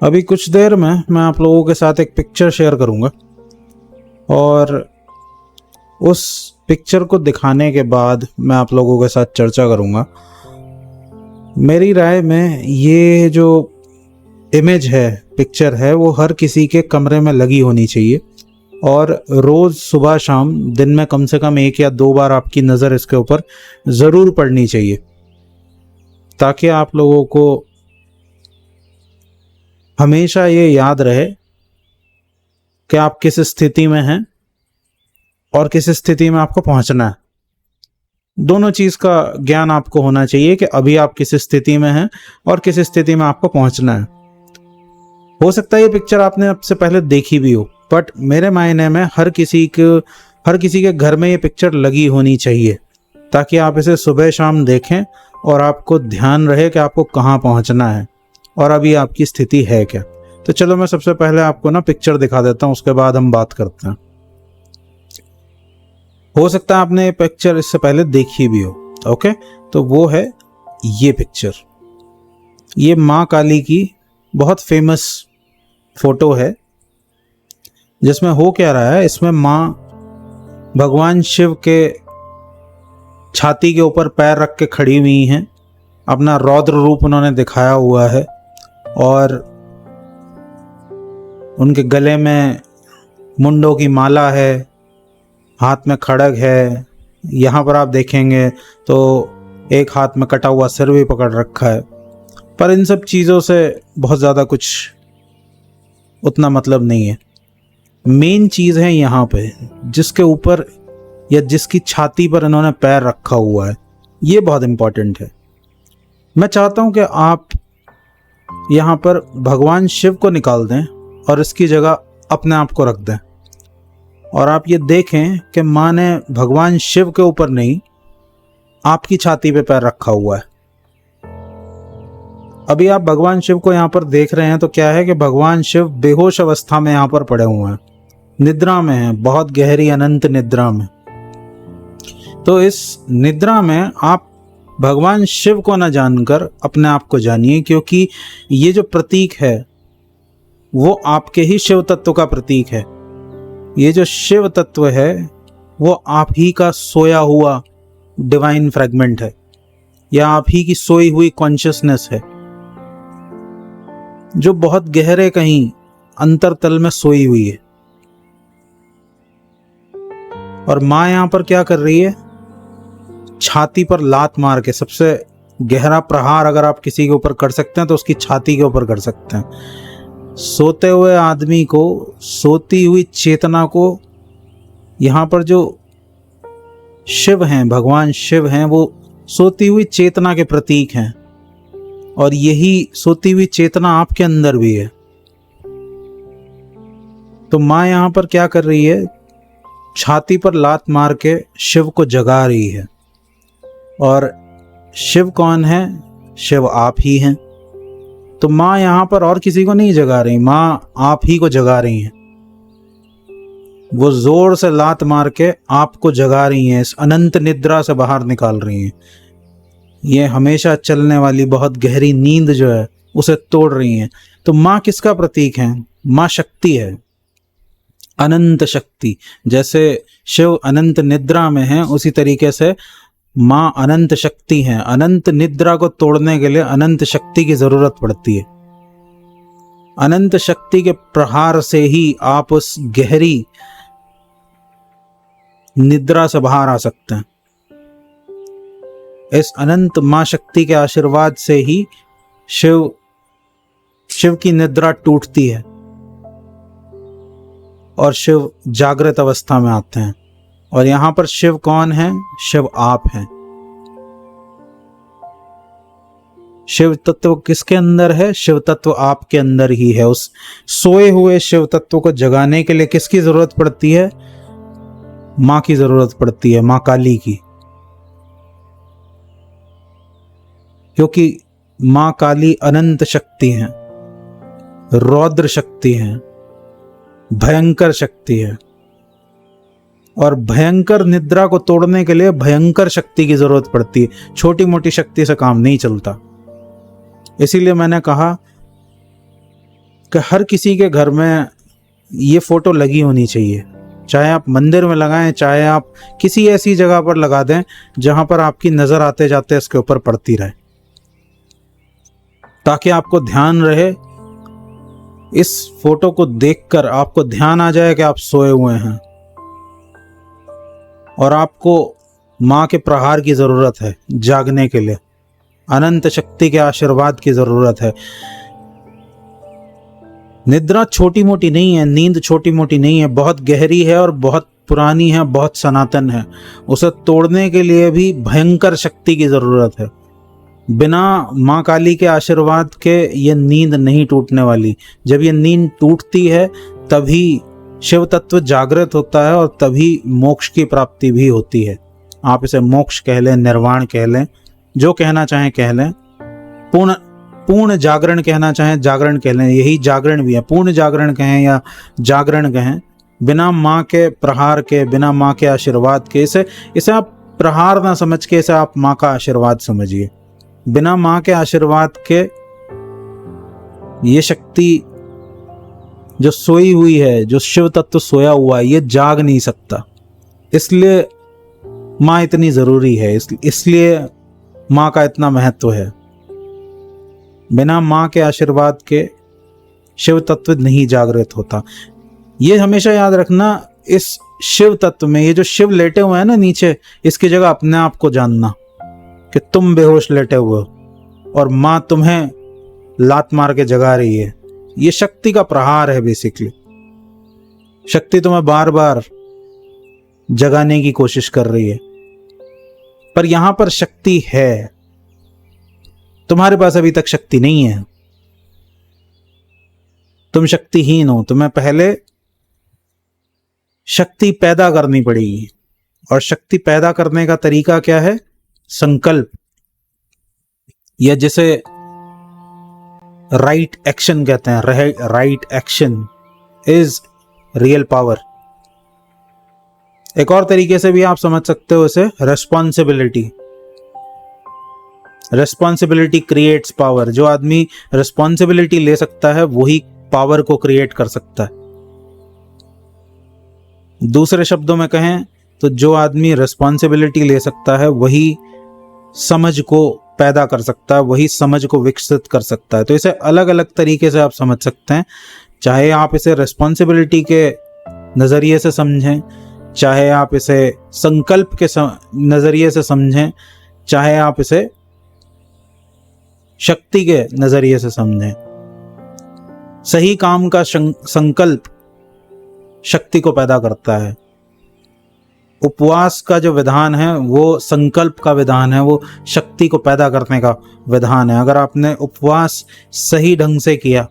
अभी कुछ देर में मैं आप लोगों के साथ एक पिक्चर शेयर करूंगा और उस पिक्चर को दिखाने के बाद मैं आप लोगों के साथ चर्चा करूंगा। मेरी राय में ये जो इमेज है, पिक्चर है, वो हर किसी के कमरे में लगी होनी चाहिए और रोज़ सुबह शाम दिन में कम से कम 1 या 2 बार आपकी नज़र इसके ऊपर ज़रूर पड़नी चाहिए, ताकि आप लोगों को हमेशा ये याद रहे कि आप किस स्थिति में हैं और किस स्थिति में आपको पहुंचना है। दोनों चीज़ का ज्ञान आपको होना चाहिए कि अभी आप किस स्थिति में हैं और किस स्थिति में आपको पहुंचना है। हो सकता है ये पिक्चर आपने अब से पहले देखी भी हो, बट मेरे मायने में हर किसी के घर में ये पिक्चर लगी होनी चाहिए, ताकि आप इसे सुबह शाम देखें और आपको ध्यान रहे कि आपको कहाँ पहुँचना है और अभी आपकी स्थिति है क्या। तो चलो मैं सबसे पहले आपको ना पिक्चर दिखा देता हूँ, उसके बाद हम बात करते हैं। हो सकता है आपने ये पिक्चर इससे पहले देखी भी हो। ओके, तो वो है ये पिक्चर। ये माँ काली की बहुत फेमस फोटो है, जिसमें हो क्या रहा है, इसमें माँ भगवान शिव के छाती के ऊपर पैर रख के खड़ी हुई हैं। अपना रौद्र रूप उन्होंने दिखाया हुआ है और उनके गले में मुंडों की माला है, हाथ में खड़ग है। यहाँ पर आप देखेंगे तो एक हाथ में कटा हुआ सिर भी पकड़ रखा है। पर इन सब चीज़ों से बहुत ज़्यादा कुछ उतना मतलब नहीं है। मेन चीज़ है यहाँ पे, जिसके ऊपर या जिसकी छाती पर इन्होंने पैर रखा हुआ है, ये बहुत इम्पोर्टेंट है। मैं चाहता हूँ कि आप यहाँ पर भगवान शिव को निकाल दें और इसकी जगह अपने आप को रख दें और आप ये देखें कि माँ ने भगवान शिव के ऊपर नहीं, आपकी छाती पे पैर रखा हुआ है। अभी आप भगवान शिव को यहाँ पर देख रहे हैं तो क्या है कि भगवान शिव बेहोश अवस्था में यहाँ पर पड़े हुए हैं, निद्रा में हैं, बहुत गहरी अनंत निद्रा में। तो इस निद्रा में आप भगवान शिव को न जानकर अपने आप को जानिए, क्योंकि ये जो प्रतीक है वो आपके ही शिव तत्व का प्रतीक है। ये जो शिव तत्व है वो आप ही का सोया हुआ डिवाइन फ्रेगमेंट है, या आप ही की सोई हुई कॉन्शियसनेस है, जो बहुत गहरे कहीं अंतरतल में सोई हुई है। और माँ यहाँ पर क्या कर रही है, छाती पर लात मार के, सबसे गहरा प्रहार अगर आप किसी के ऊपर कर सकते हैं तो उसकी छाती के ऊपर कर सकते हैं। सोते हुए आदमी को, सोती हुई चेतना को, यहाँ पर जो शिव हैं, भगवान शिव हैं, वो सोती हुई चेतना के प्रतीक हैं और यही सोती हुई चेतना आपके अंदर भी है। तो माँ यहाँ पर क्या कर रही है, छाती पर लात मार के शिव को जगा रही है। और शिव कौन है? शिव आप ही हैं। तो माँ यहाँ पर और किसी को नहीं जगा रही, माँ आप ही को जगा रही हैं। वो जोर से लात मार के आपको जगा रही हैं, इस अनंत निद्रा से बाहर निकाल रही हैं। ये हमेशा चलने वाली बहुत गहरी नींद जो है उसे तोड़ रही हैं। तो माँ किसका प्रतीक है? माँ शक्ति है, अनंत शक्ति। जैसे शिव अनंत निद्रा में है, उसी तरीके से माँ अनंत शक्ति है। अनंत निद्रा को तोड़ने के लिए अनंत शक्ति की जरूरत पड़ती है। अनंत शक्ति के प्रहार से ही आप उस गहरी निद्रा से बाहर आ सकते हैं। इस अनंत माँ शक्ति के आशीर्वाद से ही शिव की निद्रा टूटती है और शिव जागृत अवस्था में आते हैं। और यहां पर शिव कौन है? शिव आप हैं। शिव तत्व किसके अंदर है? शिव तत्व आपके अंदर ही है। उस सोए हुए शिव तत्व को जगाने के लिए किसकी जरूरत पड़ती है? मां की जरूरत पड़ती है, मां काली की। क्योंकि मां काली अनंत शक्ति है, रौद्र शक्ति है, भयंकर शक्ति है। और भयंकर निद्रा को तोड़ने के लिए भयंकर शक्ति की जरूरत पड़ती है। छोटी मोटी शक्ति से काम नहीं चलता। इसीलिए मैंने कहा कि हर किसी के घर में ये फोटो लगी होनी चाहिए, चाहे आप मंदिर में लगाएं, चाहे आप किसी ऐसी जगह पर लगा दें जहां पर आपकी नजर आते जाते इसके ऊपर पड़ती रहे, ताकि आपको ध्यान रहे। इस फोटो को देखकर आपको ध्यान आ जाए कि आप सोए हुए हैं और आपको मां के प्रहार की जरूरत है जागने के लिए, अनंत शक्ति के आशीर्वाद की जरूरत है। निद्रा छोटी मोटी नहीं है, नींद छोटी मोटी नहीं है, बहुत गहरी है और बहुत पुरानी है, बहुत सनातन है। उसे तोड़ने के लिए भी भयंकर शक्ति की जरूरत है। बिना मां काली के आशीर्वाद के ये नींद नहीं टूटने वाली। जब ये नींद टूटती है तभी शिव तत्व जागृत होता है और तभी मोक्ष की प्राप्ति भी होती है। आप इसे मोक्ष कह लें, निर्वाण कह लें, जो कहना चाहें कह लें, पूर्ण जागरण कहना चाहें जागरण कह लें, यही जागरण भी है। पूर्ण जागरण कहें या जागरण कहें, बिना माँ के प्रहार के, बिना माँ के आशीर्वाद के, इसे आप प्रहार ना समझ के इसे आप माँ का आशीर्वाद समझिए। बिना माँ के आशीर्वाद के ये शक्ति जो सोई हुई है, जो शिव तत्व सोया हुआ है, ये जाग नहीं सकता। इसलिए माँ इतनी जरूरी है, इसलिए माँ का इतना महत्व है। बिना माँ के आशीर्वाद के शिव तत्व नहीं जागृत होता। ये हमेशा याद रखना। इस शिव तत्व में ये जो शिव लेटे हुए हैं ना नीचे, इसकी जगह अपने आप को जानना कि तुम बेहोश लेटे हुए हो और माँ तुम्हें लात मार के जगा रही है। ये शक्ति का प्रहार है बेसिकली। शक्ति तुम्हें बार बार जगाने की कोशिश कर रही है, पर यहां पर शक्ति है, तुम्हारे पास अभी तक शक्ति नहीं है। तुम शक्तिहीन हो। तुम्हें पहले शक्ति पैदा करनी पड़ेगी, और शक्ति पैदा करने का तरीका क्या है? संकल्प, या जिसे राइट एक्शन कहते हैं। Right action is real power. एक और तरीके से भी आप समझ सकते हो इसे, रेस्पॉन्सिबिलिटी। Responsibility creates power. जो आदमी रेस्पॉन्सिबिलिटी ले सकता है वही पावर को क्रिएट कर सकता है। दूसरे शब्दों में कहें तो जो आदमी रेस्पॉन्सिबिलिटी ले सकता है वही समझ को पैदा कर सकता है, वही समझ को विकसित कर सकता है। तो इसे अलग अलग तरीके से आप समझ सकते हैं। चाहे आप इसे रेस्पॉन्सिबिलिटी के नजरिए से समझें, चाहे आप इसे संकल्प के नजरिए से समझें, चाहे आप इसे शक्ति के नजरिए से समझें। सही काम का संकल्प शक्ति को पैदा करता है। उपवास का जो विधान है वो संकल्प का विधान है, वो शक्ति को पैदा करने का विधान है। अगर आपने उपवास सही ढंग से किया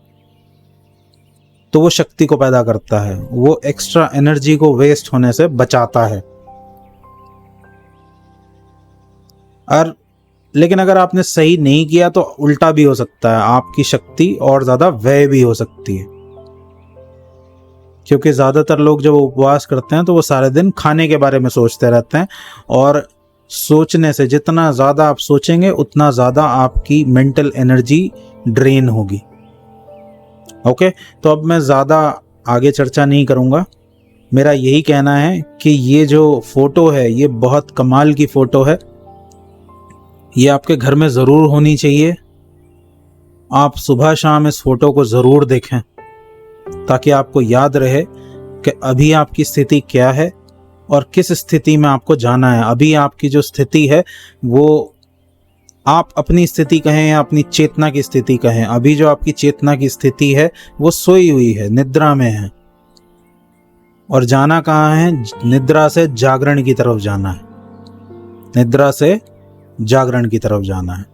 तो वो शक्ति को पैदा करता है, वो एक्स्ट्रा एनर्जी को वेस्ट होने से बचाता है। और लेकिन अगर आपने सही नहीं किया तो उल्टा भी हो सकता है, आपकी शक्ति और ज्यादा व्यय भी हो सकती है। क्योंकि ज्यादातर लोग जब उपवास करते हैं तो वो सारे दिन खाने के बारे में सोचते रहते हैं, और सोचने से जितना ज्यादा आप सोचेंगे उतना ज्यादा आपकी मेंटल एनर्जी ड्रेन होगी। ओके, तो अब मैं ज्यादा आगे चर्चा नहीं करूंगा। मेरा यही कहना है कि ये जो फोटो है ये बहुत कमाल की फोटो है। ये आपके घर में जरूर होनी चाहिए। आप सुबह शाम इस फोटो को जरूर देखें ताकि आपको याद रहे कि अभी आपकी स्थिति क्या है और किस स्थिति में आपको जाना है। अभी आपकी जो स्थिति है वो आप अपनी स्थिति कहें या अपनी चेतना की स्थिति कहें, अभी जो आपकी चेतना की स्थिति है वो सोई हुई है, निद्रा में है। और जाना कहाँ है? निद्रा से जागरण की तरफ जाना है। निद्रा से जागरण की तरफ जाना है।